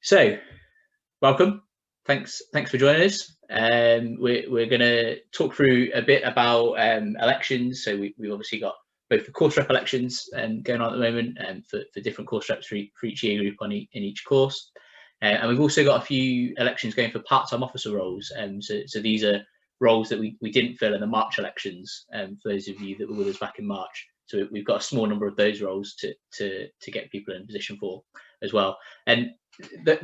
So, welcome. Thanks for joining us. We're going to talk through a bit about elections. So we've obviously got both the course rep elections going on at the moment, and for different course reps for each year group in each course. And we've also got a few elections going for part-time officer roles. So these are roles that we didn't fill in the March elections. For those of you that were with us back in March, so we've got a small number of those roles to get people in position for as well. And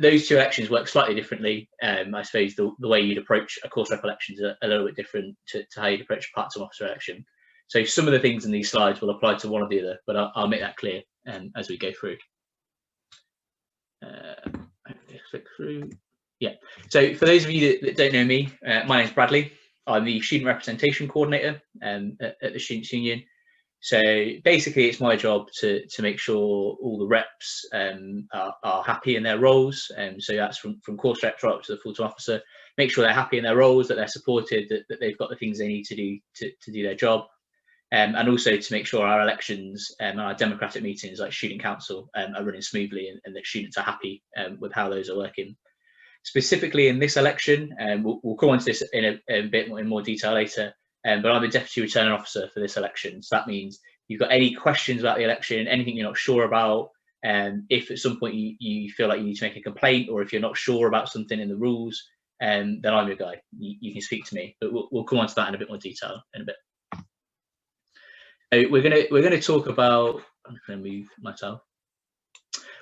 those two elections work slightly differently. I suppose the way you'd approach a course rep election is a little bit different to how you'd approach a part-time officer election. So some of the things in these slides will apply to one or the other, but I'll make that clear as we go through. Click through. Yeah. So for those of you that don't know me, my name is Bradley. I'm the student representation coordinator at the Students' Union. So basically, it's my job to make sure all the reps are happy in their roles. So that's from course reps right up to the full-time officer. Make sure they're happy in their roles, that they're supported, that they've got the things they need to do to do their job. And also to make sure our elections and our democratic meetings like student council are running smoothly and that students are happy with how those are working. Specifically in this election, we'll come on to this in a bit more detail later, but I'm the Deputy Returning Officer for this election. So that means you've got any questions about the election, anything you're not sure about, if at some point you feel like you need to make a complaint, or if you're not sure about something in the rules, then I'm your guy. You can speak to me, but we'll come on to that in a bit more detail in a bit. So we're gonna talk about. I'm going to move myself.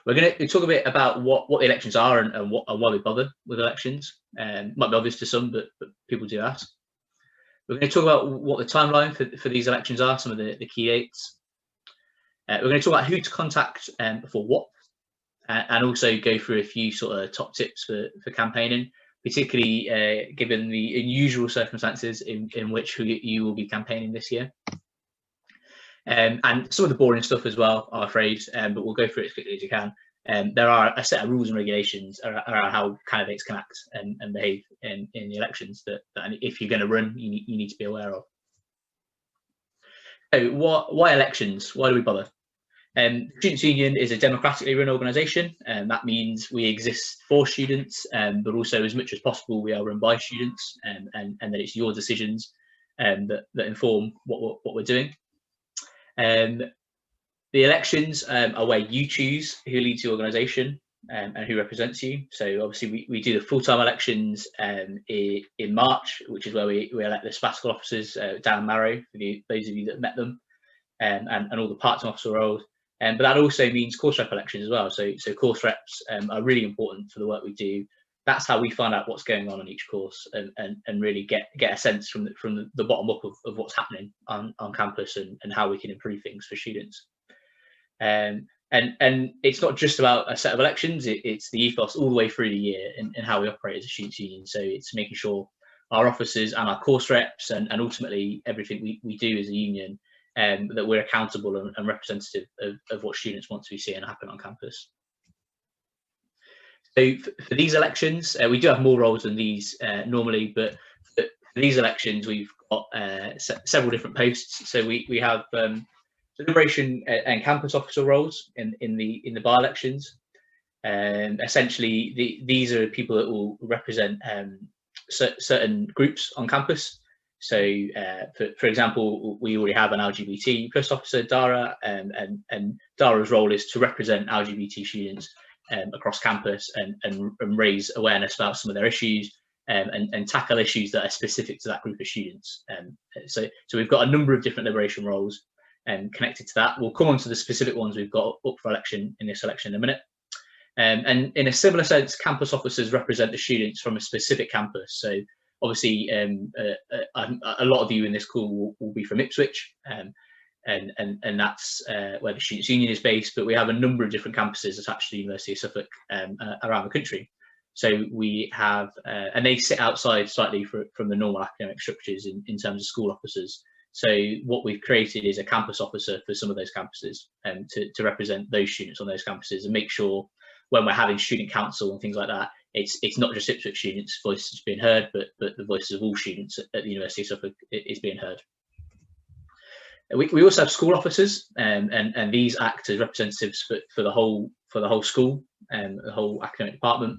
We're going to talk a bit about what the elections are and why we bother with elections. Might be obvious to some, but people do ask. We're going to talk about what the timeline for these elections are, some of the key dates. We're going to talk about who to contact for what, and also go through a few sort of top tips for campaigning, particularly given the unusual circumstances in which you will be campaigning this year. And some of the boring stuff as well, I'm afraid, but we'll go through it as quickly as you can. There are a set of rules and regulations around how candidates can act and behave in the elections that if you're going to run, you need to be aware of. So why elections? Why do we bother? Students' Union is a democratically run organisation, and that means we exist for students, but also as much as possible we are run by students, and that it's your decisions that inform what we're doing. The elections are where you choose who leads the organisation and who represents you. So obviously we do the full-time elections in March, which is where we elect the sabbatical officers down Marrow, for those of you that have met them, and all the part-time officer roles. But that also means course rep elections as well. So course reps are really important for the work we do. That's how we find out what's going on each course and really get a sense from the bottom up of what's happening on campus and how we can improve things for students. And it's not just about a set of elections, it's the ethos all the way through the year and how we operate as a students' union. So it's making sure our officers and our course reps and ultimately everything we do as a union, that we're accountable and representative of what students want to be seeing happen on campus. So for these elections, we do have more roles than these normally, but for these elections, we've got several different posts. So we have liberation and campus officer roles in the by-elections. Essentially, these are people that will represent certain groups on campus. So, for example, we already have an LGBT plus officer, Dara, and Dara's role is to represent LGBT students across campus and raise awareness about some of their issues and tackle issues that are specific to that group of students. So we've got a number of different liberation roles connected to that. We'll come on to the specific ones we've got up for election in this election in a minute. And in a similar sense, campus officers represent the students from a specific campus. So obviously, a lot of you in this call will be from Ipswich, and that's where the Students' Union is based, but we have a number of different campuses attached to the University of Suffolk around the country. So we have, and they sit outside slightly from the normal academic structures in terms of school officers. So what we've created is a campus officer for some of those campuses to represent those students on those campuses and make sure when we're having student council and things like that, it's not just Ipswich students' voices being heard, but the voices of all students at the University of Suffolk is being heard. We also have school officers, and these act as representatives for the whole school. the whole academic department.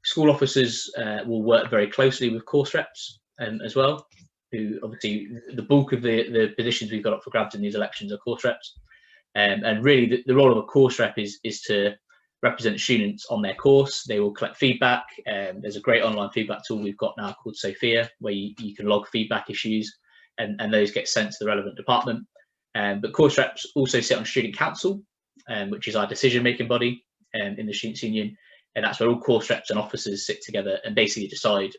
School officers will work very closely with course reps as well, who obviously the bulk of the positions we've got up for grabs in these elections are course reps. And really the role of a course rep is to represent students on their course. They will collect feedback. There's a great online feedback tool we've got now called Sophia, where you can log feedback issues and those get sent to the relevant department. But course reps also sit on student council, which is our decision-making body in the Students' Union. And that's where all course reps and officers sit together and basically decide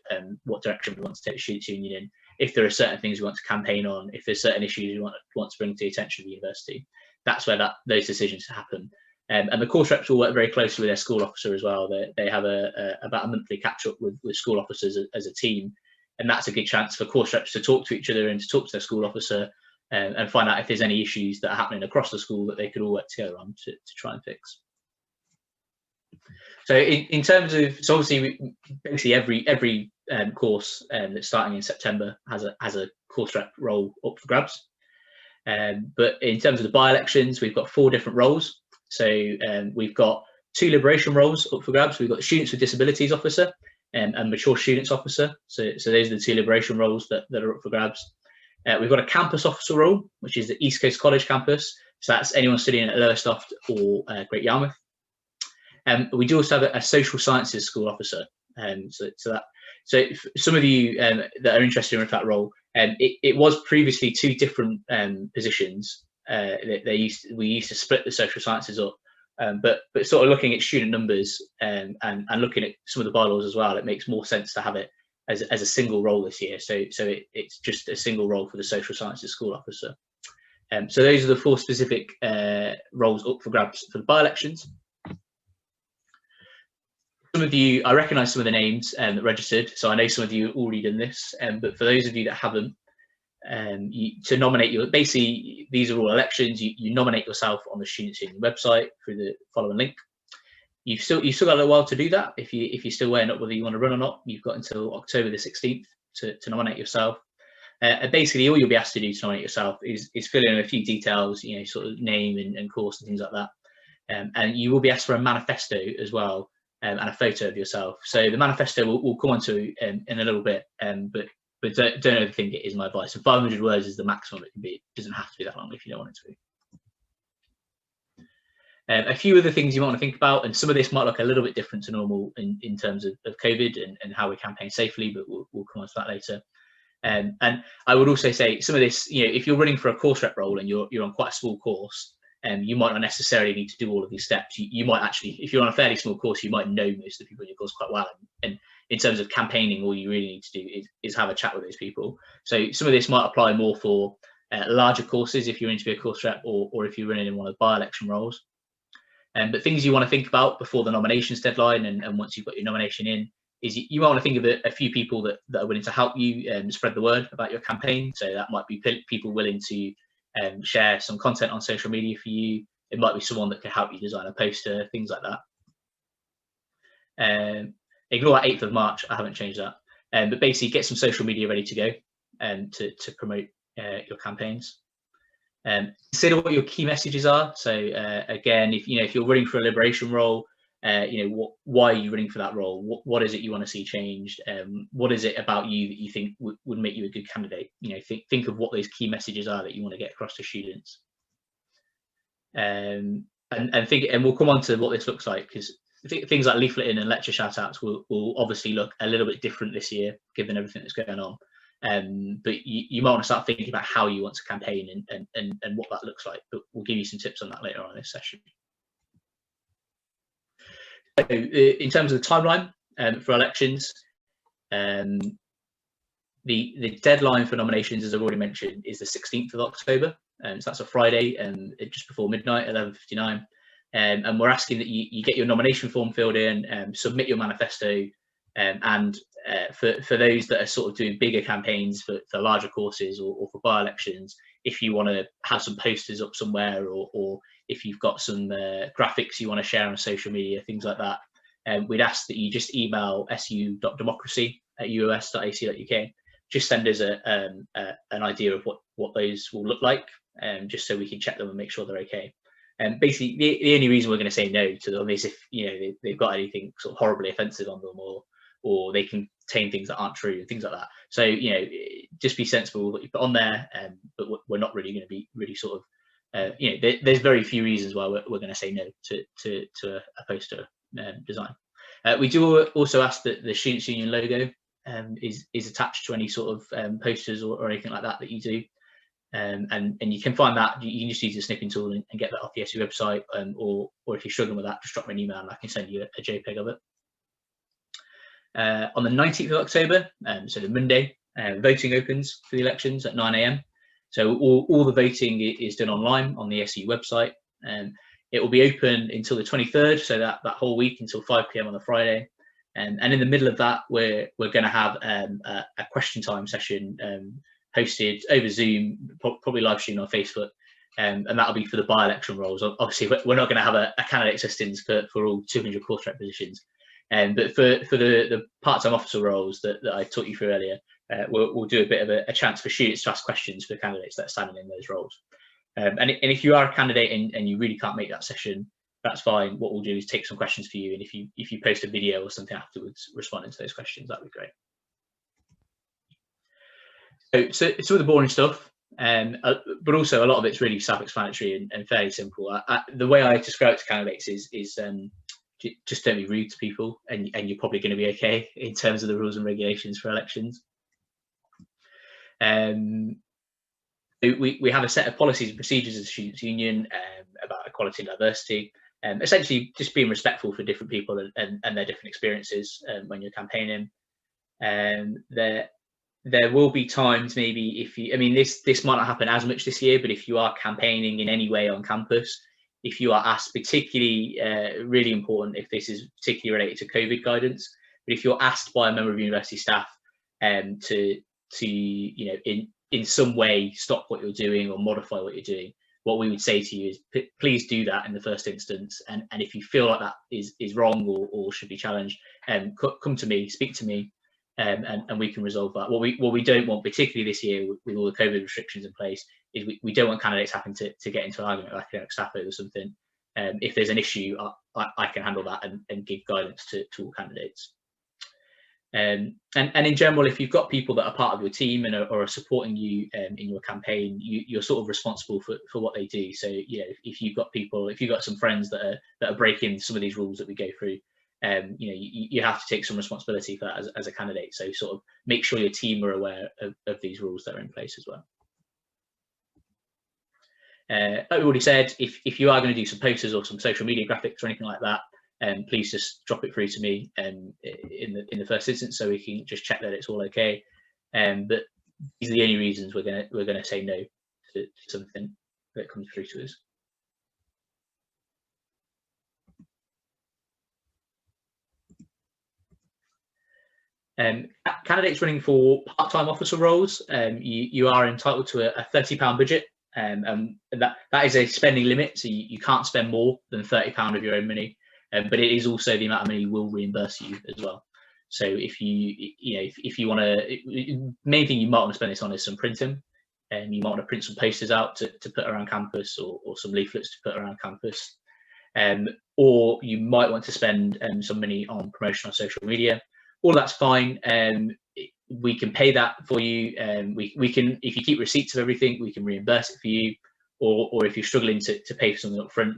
what direction we want to take the Students' Union in. If there are certain things we want to campaign on, if there's certain issues we want to bring to the attention of the university, that's where those decisions happen. And the course reps will work very closely with their school officer as well. They have about a monthly catch-up with school officers as a team. And that's a good chance for course reps to talk to each other and to talk to their school officer and find out if there's any issues that are happening across the school that they could all work together on to try and fix. So in terms of, so obviously basically every course that's starting in September has a course rep role up for grabs. But in terms of the by-elections, we've got 4 different roles. So we've got 2 liberation roles up for grabs. We've got the Students with Disabilities Officer and Mature Students Officer. So those are the 2 liberation roles that are up for grabs. We've got a campus officer role, which is the East Coast College campus. So that's anyone studying at Lowestoft or Great Yarmouth. We do also have a social sciences school officer. So some of you that are interested in that role, it was previously 2 different positions. We used to split the social sciences up, but sort of looking at student numbers and looking at some of the bylaws as well, it makes more sense to have it as a single role this year. So it's just a single role for the social sciences school officer. So those are the 4 specific roles up for grabs for the by-elections. Some of you, I recognise some of the names that registered, so I know some of you have already done this, but for those of you that haven't, to nominate your, basically these are all elections, you nominate yourself on the Students' Union website through the following link. You've still got a little while to do that. If you're still weighing up whether you want to run or not, you've got until October the 16th to nominate yourself. And basically all you'll be asked to do to nominate yourself is fill in a few details, sort of name and course and things like that. And you will be asked for a manifesto as well. And a photo of yourself. So the manifesto we'll come on to in a little bit, but don't overthink it is my advice. So 500 words is the maximum it can be. It doesn't have to be that long if you don't want it to be. A few other things you might want to think about, and some of this might look a little bit different to normal in terms of COVID and how we campaign safely, but we'll come on to that later. And I would also say some of this, if you're running for a course rep role and you're on quite a small course, you might not necessarily need to do all of these steps. You might actually, if you're on a fairly small course, you might know most of the people in your course quite well. And in terms of campaigning, all you really need to do is have a chat with those people. So some of this might apply more for larger courses if you're into be a course rep or if you're running in one of the by-election roles. But things you want to think about before the nominations deadline and once you've got your nomination in is you might want to think of a few people that are willing to help you spread the word about your campaign. So that might be people willing to share some content on social media for you. It might be someone that can help you design a poster, things like that. Ignore that 8th of March, I haven't changed that. But basically get some social media ready to go to promote your campaigns. Consider what your key messages are. So again, if you're running for a liberation role, why are you running for that role? What is it you want to see changed? What is it about you that you think would make you a good candidate? Think of what those key messages are that you want to get across to students. And we'll come on to what this looks like, because things like leafleting and lecture shout-outs will obviously look a little bit different this year, given everything that's going on. But you might want to start thinking about how you want to campaign and what that looks like. But we'll give you some tips on that later on in this session. So in terms of the timeline for elections, the deadline for nominations, as I've already mentioned, is the 16th of October. So that's a Friday, just before midnight, 11:59. And we're asking that you get your nomination form filled in, submit your manifesto, and for those that are sort of doing bigger campaigns for larger courses or for by-elections, if you want to have some posters up somewhere or if you've got some graphics you want to share on social media, things like that, we'd ask that you just email su.democracy@uos.ac.uk. Just send us an idea of what those will look like, just so we can check them and make sure they're okay. Basically, the only reason we're going to say no to them is if they've got anything sort of horribly offensive on them, or they contain things that aren't true and things like that. So just be sensible what you put on there. But we're not really going to be really sort of there's very few reasons why we're going to say no to a poster design. We do also ask that the Students' Union logo is attached to any sort of posters or anything like that you do. And you can find that. You can just use the snipping tool and get that off the SU website, or if you're struggling with that, just drop me an email and I can send you a JPEG of it. On the 19th of October, so the Monday, voting opens for the elections at 9 AM. So all the voting is done online on the SU website. It will be open until the 23rd, so that whole week until 5 PM on the Friday. And in the middle of that, we're going to have a question time session hosted over Zoom, probably live streamed on Facebook, and that'll be for the by-election roles. Obviously, we're not going to have a candidate listings for all 200 course rep positions, but for the part-time officer roles that I taught you through earlier, we'll do a bit of a chance for students to ask questions for candidates that are standing in those roles. And if you are a candidate and you really can't make that session, that's fine. What we'll do is take some questions for you, and if you post a video or something afterwards responding to those questions, that'd be great. So it's all the boring stuff, but also a lot of it's really self-explanatory and fairly simple. The way I describe it to candidates is just don't be rude to people, and you're probably going to be okay in terms of the rules and regulations for elections. We have a set of policies and procedures as a Students' Union about equality and diversity, essentially just being respectful for different people and their different experiences when you're campaigning. There will be times, maybe this might not happen as much this year, but if you are campaigning in any way on campus, if you are asked, particularly really important if this is particularly related to COVID guidance, but if you're asked by a member of university staff to in some way stop what you're doing or modify what you're doing, what we would say to you is please do that in the first instance, and if you feel like that is wrong or should be challenged, come to me, speak to me. And we can resolve that. What we don't want, particularly this year with all the COVID restrictions in place, is we don't want candidates having to get into an argument with academic staff over something. If there's an issue, I can handle that and give guidance to all candidates. And in general, if you've got people that are part of your team and are supporting you in your campaign, you're sort of responsible for what they do. So if you've got some friends that are breaking some of these rules that we go through, you have to take some responsibility for that as a candidate. So sort of make sure your team are aware of these rules that are in place as well. Like we already said, if you are going to do some posters or some social media graphics or anything like that, please just drop it through to me in the first instance, so we can just check that it's all okay. But these are the only reasons we're gonna say no to something that comes through to us. Candidates running for part-time officer roles, you are entitled to a £30 budget, and that is a spending limit, so you can't spend more than £30 of your own money, but it is also the amount of money we'll reimburse you as well. So if you want to, main thing you might want to spend this on is some printing, and you might want to print some posters out to put around campus, or some leaflets to put around campus, or you might want to spend some money on promotion on social media. All that's fine. We can pay that for you. We can, if you keep receipts of everything, we can reimburse it for you. Or if you're struggling to pay for something up front,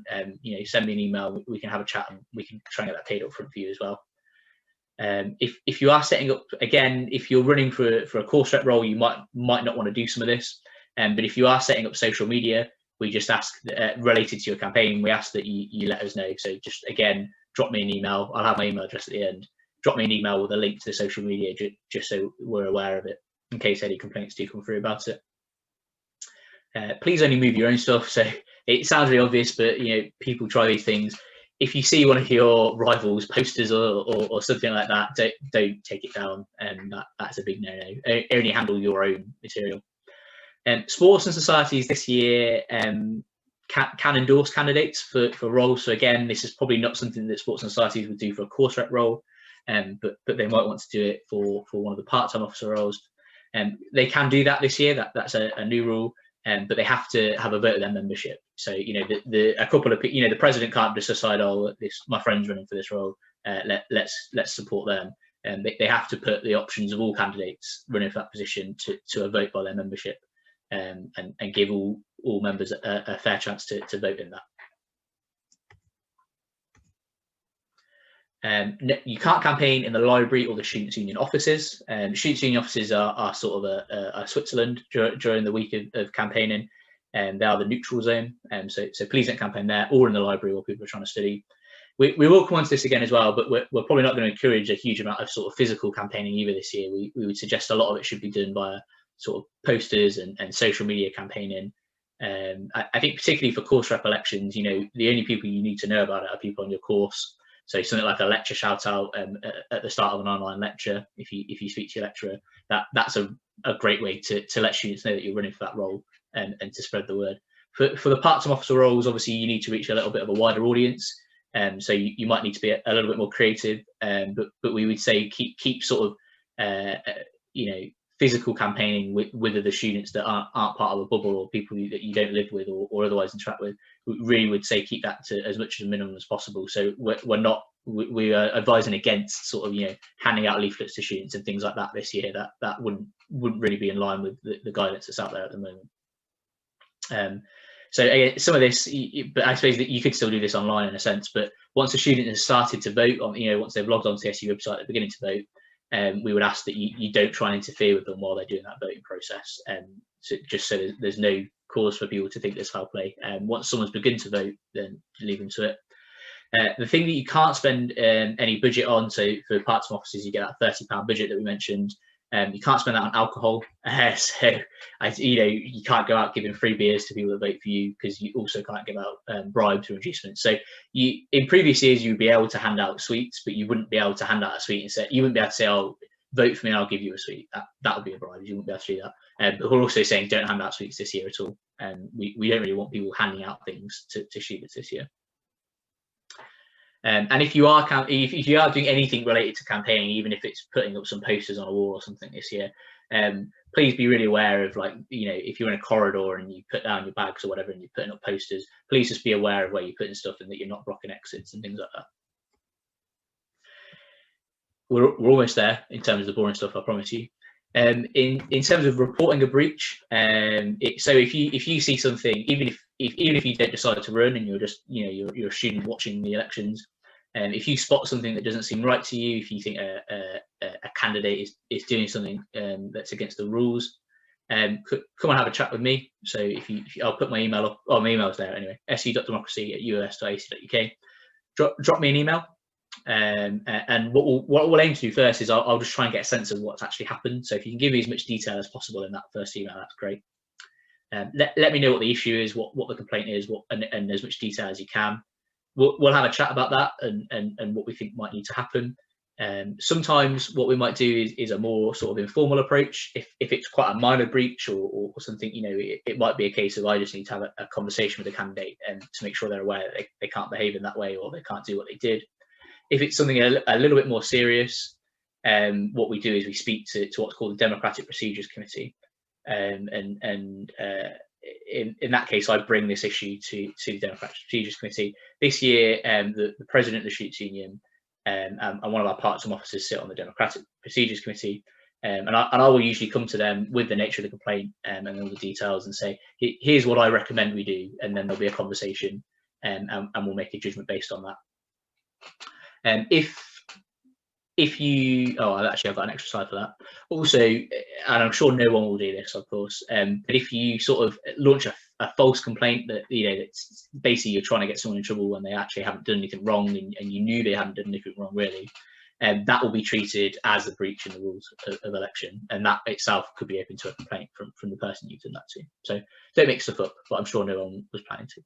send me an email. We can have a chat and we can try and get that paid up front for you as well. If you are setting up, again, if you're running for a course rep role, you might not want to do some of this. But if you are setting up social media, we just ask, related to your campaign, we ask that you let us know. So just, again, drop me an email. I'll have my email address at the end. Drop me an email with a link to the social media, just so we're aware of it, in case any complaints do come through about it. Please only move your own stuff. So it sounds really obvious, but people try these things. If you see one of your rivals' posters or something like that, don't take it down, and that's a big no-no. Only handle your own material. Sports and societies this year can endorse candidates for roles. So again, this is probably not something that sports and societies would do for a course rep role. But they might want to do it for one of the part-time officer roles. They can do that this year. That's a new rule. but they have to have a vote of their membership. So, you know, a couple of, you know, the president can't just decide, oh, my friend's running for this role, let's support them. And they have to put the options of all candidates running for that position to a vote by their membership, and give all members a fair chance to vote in that. You can't campaign in the library or the Students' Union offices. Students' Union offices are sort of a Switzerland during the week of campaigning, and they are the neutral zone. So please don't campaign there or in the library where people are trying to study. We will come on to this again as well, but we're probably not going to encourage a huge amount of sort of physical campaigning either this year. We would suggest a lot of it should be done via sort of posters and social media campaigning. I think particularly for course rep elections, you know, the only people you need to know about it are people on your course. So something like a lecture shout out at the start of an online lecture, if you speak to your lecturer, that's a great way to let students know that you're running for that role and to spread the word. For the part-time officer roles, obviously you need to reach a little bit of a wider audience. So you might need to be a little bit more creative, but we would say keep sort of you know, physical campaigning with other students that aren't part of a bubble or people that you don't live with or otherwise interact with. We really would say keep that to as much as a minimum as possible. So we are advising against sort of, you know, handing out leaflets to students and things like that this year. That wouldn't really be in line with the guidance that's out there at the moment. So some of this, but I suppose that you could still do this online in a sense. But once a student has started to vote on, you know, once they've logged onto the SU website, they're beginning to vote. We would ask that you don't try and interfere with them while they're doing that voting process, so there's no cause for people to think there's foul play. Once someone's begun to vote, then leave them to it. The thing that you can't spend any budget on, so for part-time officers, you get that £30 budget that we mentioned. You can't spend that on alcohol. You know, you can't go out giving free beers to people that vote for you, because you also can't give out bribes or inducements. So in previous years, you'd be able to hand out sweets, but you wouldn't be able to hand out a sweet and say, you wouldn't be able to say, oh, vote for me and I'll give you a sweet. That would be a bribe. You wouldn't be able to do that. But we're also saying don't hand out sweets this year at all. We don't really want people handing out things to students this year. And if you are doing anything related to campaigning, even if it's putting up some posters on a wall or something this year, please be really aware of, like, you know, if you're in a corridor and you put down your bags or whatever and you're putting up posters, please just be aware of where you're putting stuff and that you're not blocking exits and things like that. We're almost there in terms of the boring stuff, I promise you. In terms of reporting a breach, so if you see something, even if you don't decide to run and you're just, you know, you're a student watching the elections, if you spot something that doesn't seem right to you, if you think a candidate is doing something that's against the rules, come and have a chat with me. So I'll put my email up. Oh, my email's there anyway. su.democracy@us.ac.uk. Drop me an email. And what we'll aim to do first is I'll just try and get a sense of what's actually happened. So if you can give me as much detail as possible in that first email, that's great. Let me know what the issue is, what the complaint is, and as much detail as you can. We'll have a chat about that and what we think might need to happen. Sometimes what we might do is a more sort of informal approach. If it's quite a minor breach or something, you know, it might be a case of I just need to have a conversation with the candidate and to make sure they're aware that they can't behave in that way or they can't do what they did. If it's something a little bit more serious, what we do is we speak to what's called the Democratic Procedures Committee, and in that case, I bring this issue to the Democratic Procedures Committee. This year, the president of the Students' Union and one of our part-time officers sit on the Democratic Procedures Committee, and I will usually come to them with the nature of the complaint and all the details and say, here's what I recommend we do, and then there'll be a conversation, and we'll make a judgment based on that. If you, I've got an extra slide for that. Also, and I'm sure no one will do this, of course, but if you sort of launch a false complaint that, you know, that's basically you're trying to get someone in trouble when they actually haven't done anything wrong and you knew they hadn't done anything wrong really, that will be treated as a breach in the rules of election, and that itself could be open to a complaint from the person you've done that to. So don't make stuff up, but I'm sure no one was planning to.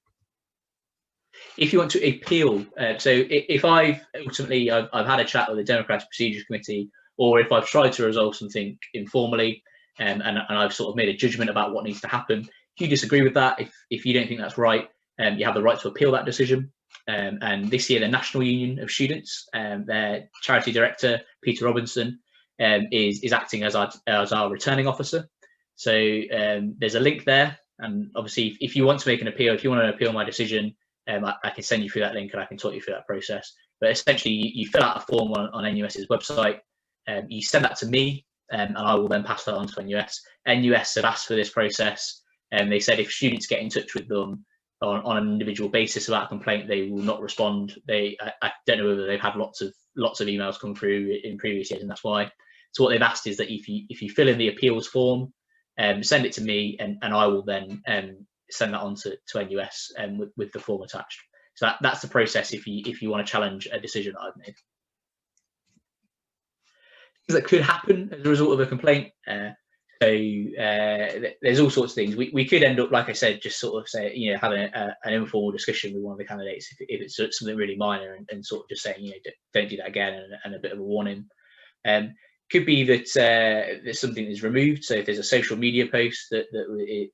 If you want to appeal, so if I've had a chat with the Democratic Procedures Committee, or if I've tried to resolve something informally, and I've sort of made a judgment about what needs to happen, if you disagree with that, if you don't think that's right, you have the right to appeal that decision. And this year, the National Union of Students, their charity director, Peter Robinson, is acting as our returning officer. So there's a link there. And obviously, if you want to make an appeal, if you want to appeal my decision, I can send you through that link and I can talk you through that process. But essentially, you fill out a form on NUS's website, you send that to me, and I will then pass that on to NUS. NUS have asked for this process, and they said if students get in touch with them on an individual basis about a complaint, they will not respond. I don't know whether they've had lots of emails come through in previous years, and that's why. So what they've asked is that if you fill in the appeals form, send it to me, and I will then send that on to NUS with the form attached. So that's the process if you want to challenge a decision that I've made. Things that could happen as a result of a complaint. There's all sorts of things. We could end up, like I said, just sort of say, having an informal discussion with one of the candidates if it's something really minor, and sort of just saying, don't do that again, and a bit of a warning. Could be that there's something that's removed. So if there's a social media post that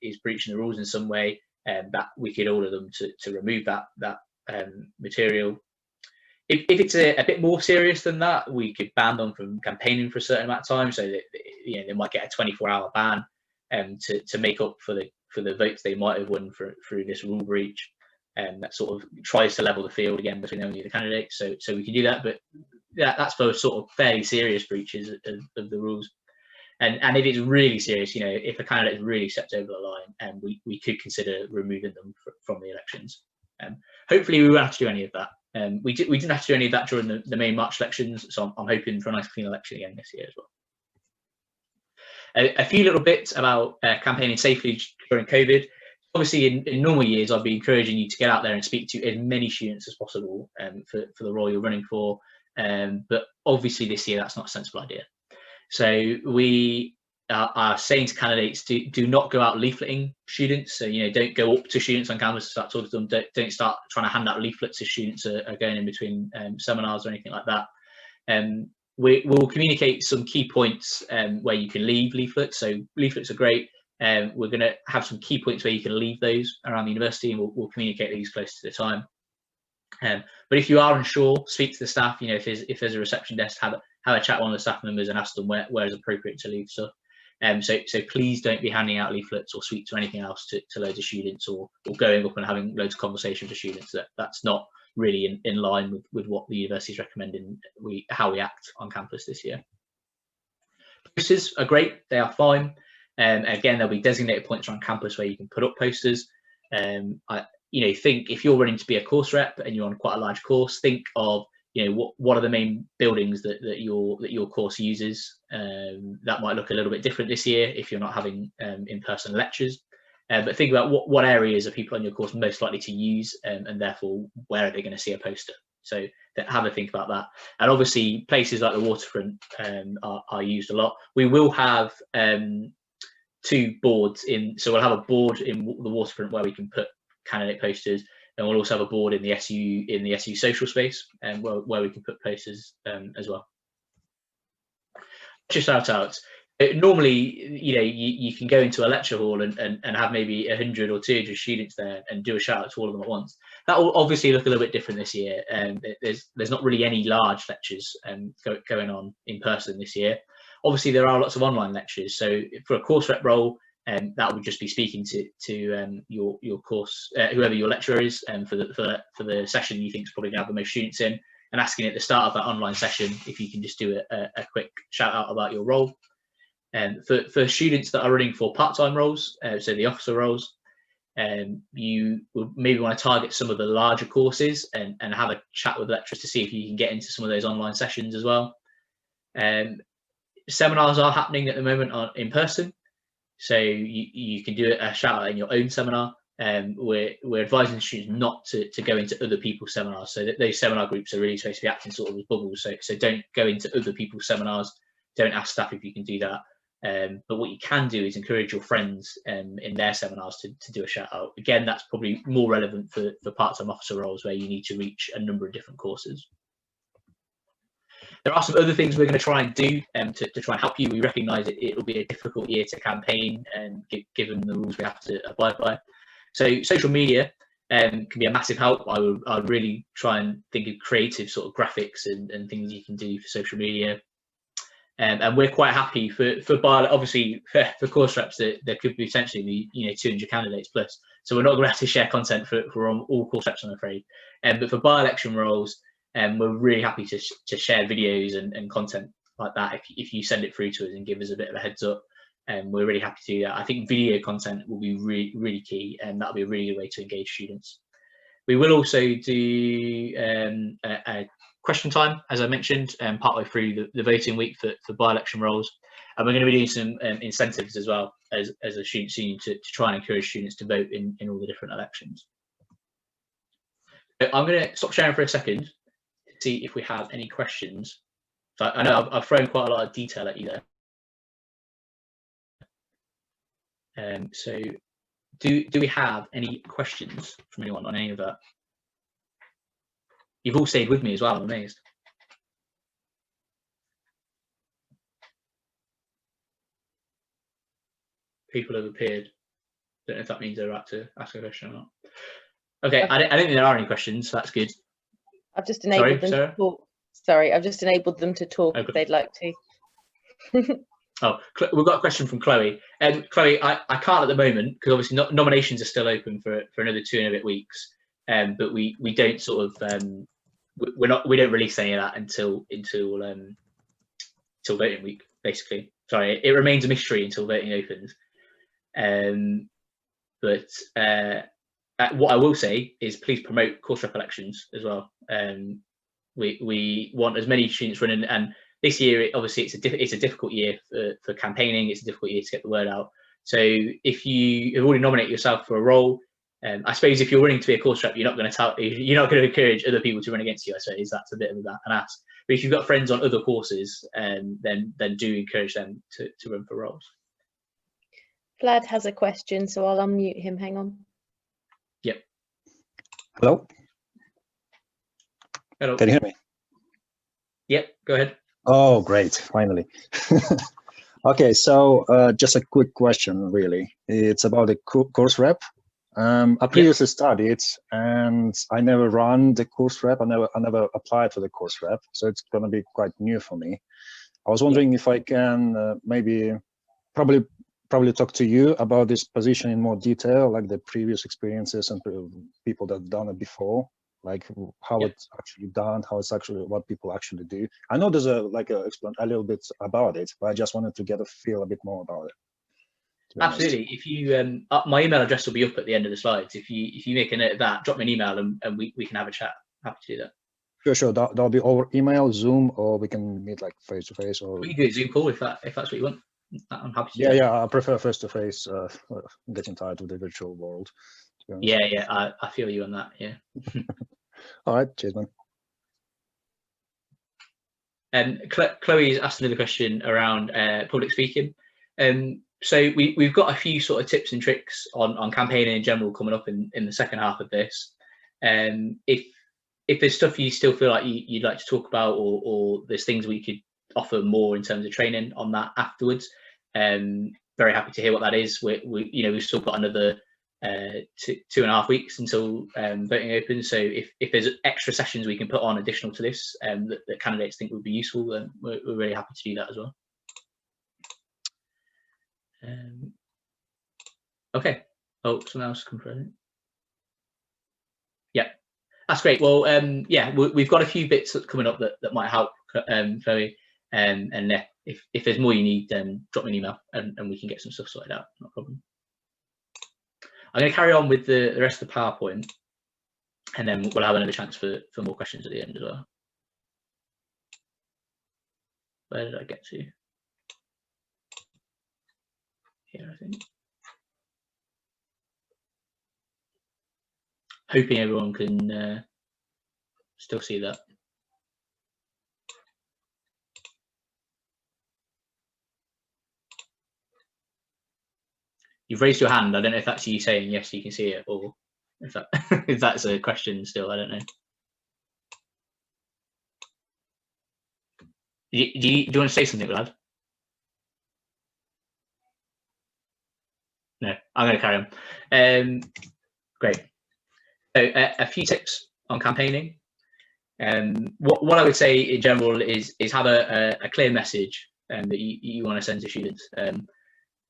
is breaching the rules in some way, that we could order them to remove that material. If it's a bit more serious than that, we could ban them from campaigning for a certain amount of time, so that they might get a 24-hour ban to make up for the votes they might have won through this rule breach. That sort of tries to level the field again between only the candidates. So we can do that, but that's for sort of fairly serious breaches of the rules. And if it's really serious, if a candidate has really stepped over the line, we could consider removing them from the elections. Hopefully we won't have to do any of that. We didn't have to do any of that during the main March elections, so I'm hoping for a nice clean election again this year as well. A few little bits about campaigning safely during COVID. Obviously, in normal years, I'd be encouraging you to get out there and speak to as many students as possible for the role you're running for. But obviously this year, that's not a sensible idea. So we are saying to candidates, do not go out leafleting students. So, don't go up to students on campus and start talking to them. Don't start trying to hand out leaflets as students are going in between seminars or anything like that. We'll communicate some key points where you can leave leaflets. So leaflets are great. We're going to have some key points where you can leave those around the university, and we'll communicate these close to the time. But if you are unsure, speak to the staff. If there's a reception desk, have a chat with one of the staff members and ask them where it's appropriate to leave stuff. So please don't be handing out leaflets or sweets or anything else to loads of students, or going up and having loads of conversations with students. That's not really in line with what the university is recommending how we act on campus this year. Posters are great, they are fine. Again, there'll be designated points around campus where you can put up posters. Think if you're running to be a course rep and you're on quite a large course, think of what are the main buildings that your course uses. That might look a little bit different this year if you're not having in-person lectures. But think about what areas are people on your course most likely to use, and therefore where are they going to see a poster. So have a think about that. And obviously places like the waterfront are used a lot. We will have 2 boards in, so we'll have a board in the waterfront where we can put candidate posters, and we'll also have a board in the SU social space, and where we can put posters as well. Just shout outs. Normally, you can go into a lecture hall and have maybe 100 or 200 students there and do a shout out to all of them at once. That will obviously look a little bit different this year. There's not really any large lectures going on in person this year. Obviously, there are lots of online lectures. So for a course rep role, that would just be speaking to your course, whoever your lecturer is, for the session you think is probably going to have the most students in, and asking at the start of that online session if you can just do a quick shout out about your role. For students that are running for part-time roles, so the officer roles, you would maybe want to target some of the larger courses and have a chat with lecturers to see if you can get into some of those online sessions as well. Seminars are happening at the moment in person, so you can do a shout out in your own seminar. We're advising students not to go into other people's seminars, so that those seminar groups are really supposed to be acting sort of as bubbles. So don't go into other people's seminars. Don't ask staff if you can do that. But what you can do is encourage your friends in their seminars to do a shout out. Again, that's probably more relevant for part-time officer roles where you need to reach a number of different courses. There are some other things we're going to try and do to try and help you. We recognise it will be a difficult year to campaign, given the rules we have to abide by. So social media can be a massive help. I would really try and think of creative sort of graphics and things you can do for social media. And we're quite happy for obviously for course reps that there could be potentially be 200 candidates plus. So we're not going to have to share content for all course reps, I'm afraid. But for by-election roles, we're really happy to share videos and content like that if you send it through to us and give us a bit of a heads up. We're really happy to do that. I think video content will be really key, and that'll be a really good way to engage students. We will also do a question time, as I mentioned, partway through the voting week for by-election roles. And we're going to be doing some incentives as well as a student union to try and encourage students to vote in all the different elections. So I'm going to stop sharing for a second to see if we have any questions. So I know I've thrown quite a lot of detail at you there. So do we have any questions from anyone on any of that? You've all stayed with me as well, I'm amazed. People have appeared. Don't know if that means they're about to ask a question or not. Okay, I don't think there are any questions, so that's good. I've just enabled them to talk. Sorry, I've just enabled them to talk if they'd like to. Oh, we've got a question from Chloe. Chloe, I can't at the moment because obviously nominations are still open for another 2 and a bit weeks. But we don't sort of we don't release any of that until voting week, basically. Sorry, it remains a mystery until voting opens. But what I will say is please promote course rep elections as well. We want as many students running, and this year obviously it's a difficult year for campaigning. It's a difficult year to get the word out. So if you have already nominated yourself for a role, I suppose if you're running to be a course rep, you're not going to encourage other people to run against you. I suppose that's a bit of an ask. But if you've got friends on other courses, then do encourage them to run for roles. Vlad has a question, so I'll unmute him. Hang on. Yep. Hello. Hello. Can you hear me? Yep. Go ahead. Oh, great! Finally. Okay, so just a quick question, really. It's about the course rep. I previously studied, and I never ran the course rep. I never applied for the course rep, so it's going to be quite new for me. I was wondering if I can probably talk to you about this position in more detail, like the previous experiences and people that have done it before, like how it's actually done, what people actually do. I know there's explain a little bit about it, but I just wanted to get a feel a bit more about it. Absolutely. If you my email address will be up at the end of the slides. If you make a note of that, drop me an email and we can have a chat. Happy to do that. Sure. That'll be over email, Zoom, or we can meet like face to face. Or we can do a Zoom call if that's what you want. I'm happy to. Yeah, yeah. I prefer face to face. Getting tired of the virtual world. Yeah. I feel you on that. Yeah. All right. Cheers, man. Chloe's asked another question around public speaking. So we've got a few sort of tips and tricks on campaigning in general coming up in the second half of this. If there's stuff you still feel like you'd like to talk about, or there's things we could offer more in terms of training on that afterwards, very happy to hear what that is. We've still got another 2.5 weeks until voting opens. So if there's extra sessions we can put on additional to this that candidates think would be useful, then we're really happy to do that as well. Okay. Oh, something else come through. Yeah, that's great. Well, we've got a few bits coming up that might help, Chloe. And if there's more you need, then drop me an email and we can get some stuff sorted out. No problem. I'm going to carry on with the rest of the PowerPoint, and then we'll have another chance for more questions at the end as well. Where did I get to? Here, I think. Hoping everyone can still see that. You've raised your hand. I don't know if that's you saying yes, you can see it, or if that if that's a question still. I don't know. Do you want to say something, lad? No, I'm going to carry on. Great. So a few tips on campaigning. What I would say in general is have a clear message that you want to send to students.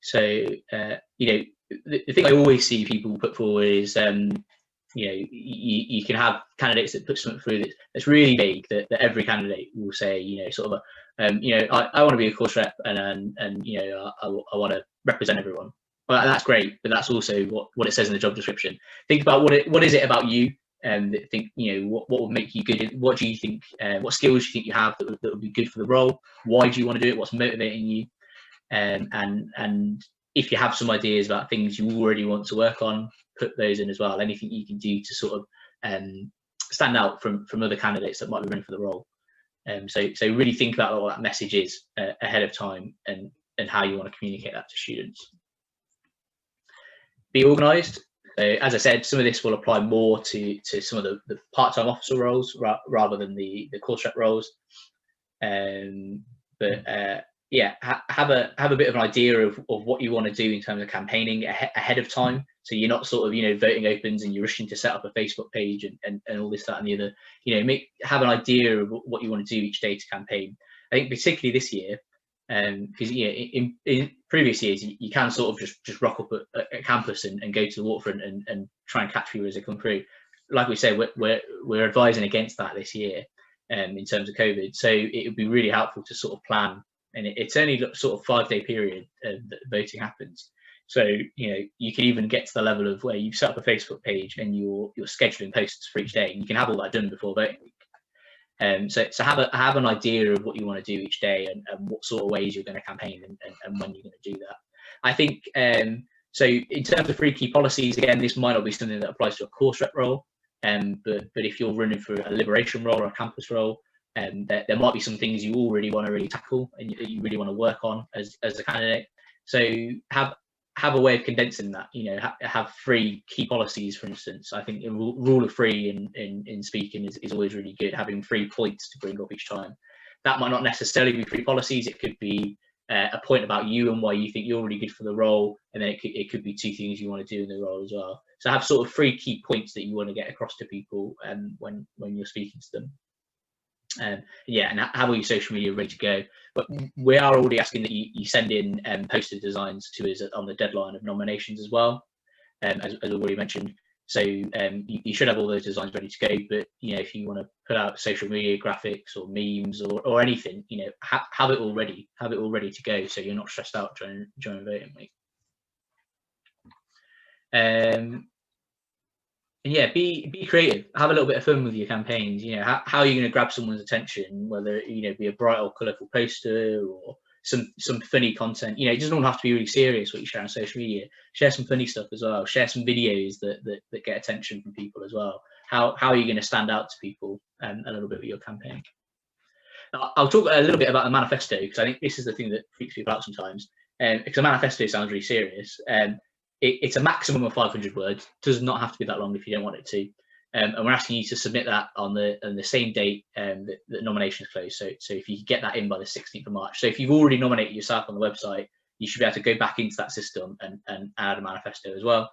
So you know, the thing I always see people put forward is you know, you can have candidates that put something through that's really vague, that every candidate will say, you know, sort of you know, I want to be a course rep, and you know, I want to represent everyone. Well, that's great, but that's also what it says in the job description. Think about what is it about you, that think, you know, what would make you good. What do you think? What skills do you think you have that would be good for the role? Why do you want to do it? What's motivating you? And if you have some ideas about things you already want to work on, put those in as well. Anything you can do to sort of stand out from other candidates that might be running for the role. So really think about what that message is ahead of time, and how you want to communicate that to students. Be organised. So as I said, some of this will apply more to some of the part-time officer roles rather than the course rep roles. Yeah, have a bit of an idea of what you want to do in terms of campaigning ahead of time. So you're not sort of, you know, voting opens and you're rushing to set up a Facebook page and all this, that, and the other. You know, have an idea of what you want to do each day to campaign. I think particularly this year, because you know, in previous years you can sort of just rock up at campus and go to the waterfront and try and catch people as they come through. Like we say, we're advising against that this year, in terms of COVID. So it would be really helpful to sort of plan. And it's only sort of 5-day period that voting happens. So, you know, you can even get to the level of where you've set up a Facebook page and you're scheduling posts for each day, and you can have all that done before voting week. So have an idea of what you want to do each day, and what sort of ways you're going to campaign, and when you're going to do that. I think, so in terms of 3 key policies, again, this might not be something that applies to a course rep role, but if you're running for a liberation role or a campus role, there might be some things you already want to really tackle and you really want to work on as a candidate. So have a way of condensing that. You know, have 3 key policies, for instance. I think a rule of 3 in speaking is always really good. Having 3 points to bring up each time. That might not necessarily be 3 policies. It could be a point about you and why you think you're really good for the role, and then it could be 2 things you want to do in the role as well. So have sort of 3 key points that you want to get across to people when you're speaking to them. Yeah, and have all your social media ready to go. But we are already asking that you send in poster designs to us on the deadline of nominations as well, as already mentioned. So you should have all those designs ready to go. But you know, if you want to put out social media graphics or memes or anything, you know, have it all ready. Have it all ready to go, so you're not stressed out during voting week. And yeah, be creative. Have a little bit of fun with your campaigns. You know, how are you going to grab someone's attention? Whether, you know, be a bright or colourful poster or some funny content. You know, it doesn't all have to be really serious what you share on social media. Share some funny stuff as well. Share some videos that get attention from people as well. How are you going to stand out to people a little bit with your campaign? I'll talk a little bit about the manifesto, because I think this is the thing that freaks people out sometimes. Because a manifesto sounds really serious. It's a maximum of 500 words. Does not have to be that long if you don't want it to. And we're asking you to submit that on the same date that nominations close. So if you get that in by the 16th of March. So if you've already nominated yourself on the website, you should be able to go back into that system and add a manifesto as well.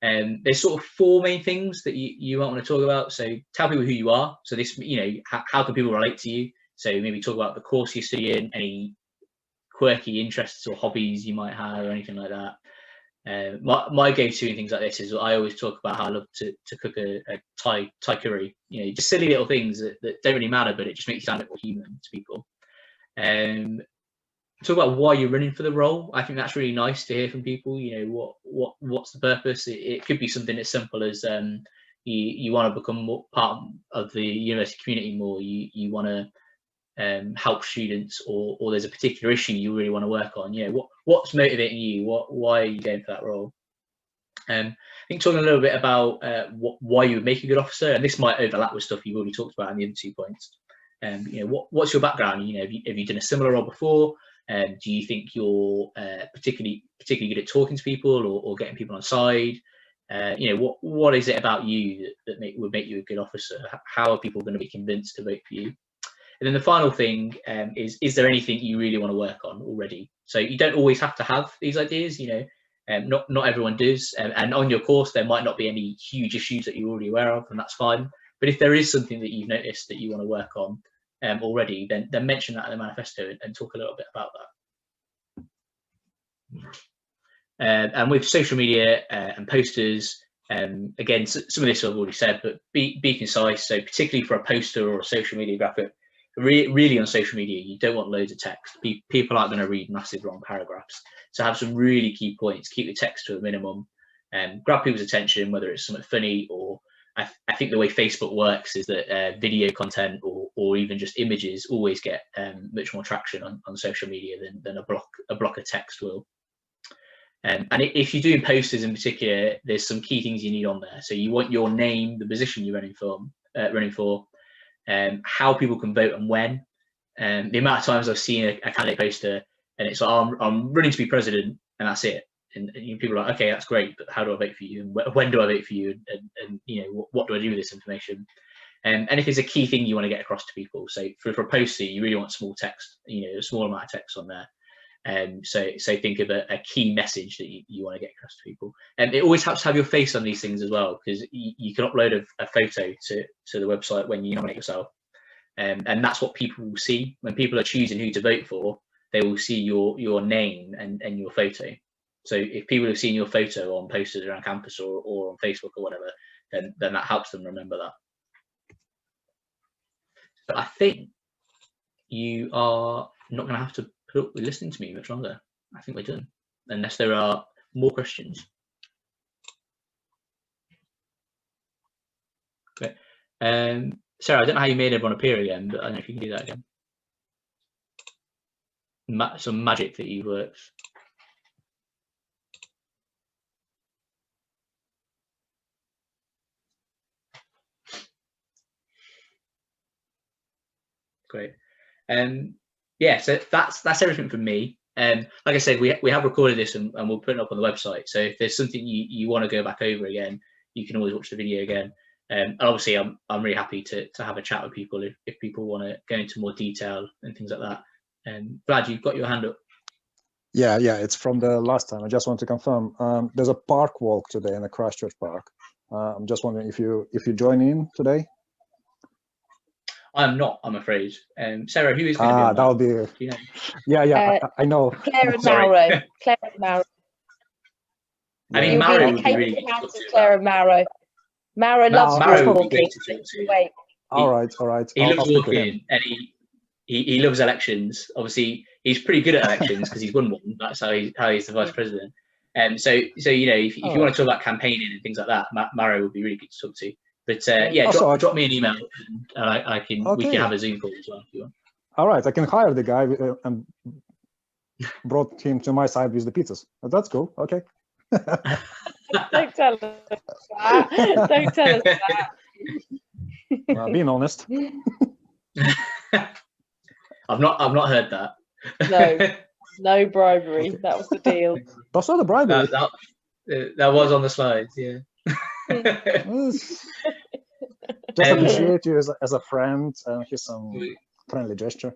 There's sort of 4 main things that you might want to talk about. So tell people who you are. So this, you know, how can people relate to you? So maybe talk about the course you're studying, any quirky interests or hobbies you might have, or anything like that. My go-to in things like this is I always talk about how I love to cook a Thai curry. You know, just silly little things that don't really matter, but it just makes you sound a bit more human to people. Talk about why you're running for the role. I think that's really nice to hear from people. You know, what's the purpose? It could be something as simple as you want to become more part of the university community more. You want to help students, or there's a particular issue you really want to work on. You know, what's motivating you? Why are you going for that role? I think talking a little bit about why you would make a good officer, and this might overlap with stuff you've already talked about in the other 2 points. You know, what's your background? You know, have you done a similar role before? Do you think you're particularly good at talking to people or getting people on side? You know, what is it about you that would make you a good officer? How are people going to be convinced to vote for you? And then the final thing is there anything you really want to work on already? So you don't always have to have these ideas, you know, not everyone does. And on your course, there might not be any huge issues that you're already aware of, and that's fine. But if there is something that you've noticed that you want to work on, already, then mention that in the manifesto and talk a little bit about that. And with social media and posters, again, some of this I've already said, but be concise. So particularly for a poster or a social media graphic, really on social media, you don't want loads of text. People aren't going to read massive long paragraphs. So have some really key points, keep the text to a minimum, and grab people's attention, whether it's something funny or I think the way Facebook works is that video content or even just images always get much more traction on social media than a block of text will. And if you're doing posters in particular, there's some key things you need on there. So you want your name, the position you're running for, how people can vote and when. The amount of times I've seen a candidate poster and it's like, I'm running to be president, and that's it. And people are like, okay, that's great, but how do I vote for you? And when do I vote for you? And what do I do with this information? And if it's a key thing you want to get across to people, so for a poster, you really want small text, a small amount of text on there. So think of a key message that you want to get across to people. And it always helps to have your face on these things as well, because you can upload a photo to the website when you nominate yourself. And that's what people will see. When people are choosing who to vote for, they will see your name and your photo. So if people have seen your photo on posters around campus or on Facebook or whatever, then that helps them remember that. But I think you are not going to have to put up with listening to me much longer. I think we're done, unless there are more questions. Okay. Sarah, I don't know how you made everyone appear again, but I don't know if you can do that again. Some magic that you works. Great. Yeah, so that's everything from me. Like I said, we have recorded this and we'll put it up on the website. So if there's something you want to go back over again, you can always watch the video again. And obviously, I'm really happy to have a chat with people if people want to go into more detail and things like that. And Vlad, you've got your hand up. Yeah, it's from the last time. I just want to confirm. There's a park walk today in the Christchurch Park. I'm just wondering if you join in today. I'm not, I'm afraid. Sarah, who is going to be on that? That'll be. Do you know? Yeah, I know. Claire and Mauro. Claire and Mauro. I mean, Mauro would be really good to Claire and Mauro. Mauro loves walking. All right. He loves walking, and he loves elections. Obviously, he's pretty good at elections because he's won one. That's how he's the vice president. So if you want to talk about campaigning and things like that, Mauro would be really good to talk to. But yeah, drop me an email, and we can have a Zoom call as well if you want. All right, I can hire the guy and brought him to my side with the pizzas. That's cool. Okay. Don't tell us that. Don't tell us that. Well, being honest. I've not heard that. No bribery. Okay. That was the deal. That's not a bribery. That was on the slides. Yeah. Just appreciate you as a friend. Here's some friendly gesture.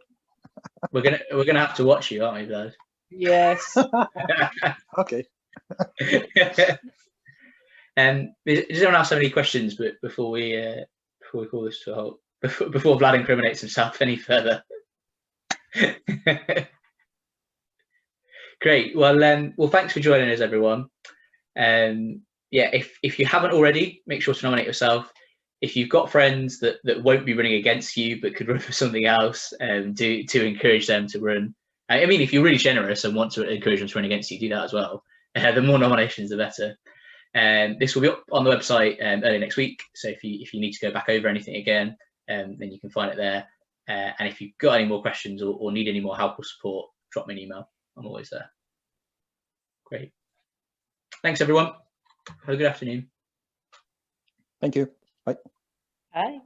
We're gonna have to watch you, aren't we, Vlad? Yes. Okay. Does anyone else have any questions? But before we call this to a halt, before Vlad incriminates himself any further. Great. Well, thanks for joining us, everyone. Yeah, if you haven't already, make sure to nominate yourself. If you've got friends that won't be running against you but could run for something else, to encourage them to run. I mean, if you're really generous and want to encourage them to run against you, do that as well. The more nominations, the better. This will be up on the website early next week. So if you need to go back over anything again, then you can find it there. And if you've got any more questions or need any more help or support, drop me an email. I'm always there. Great. Thanks, everyone. Have a good afternoon. Thank you. Bye. Bye.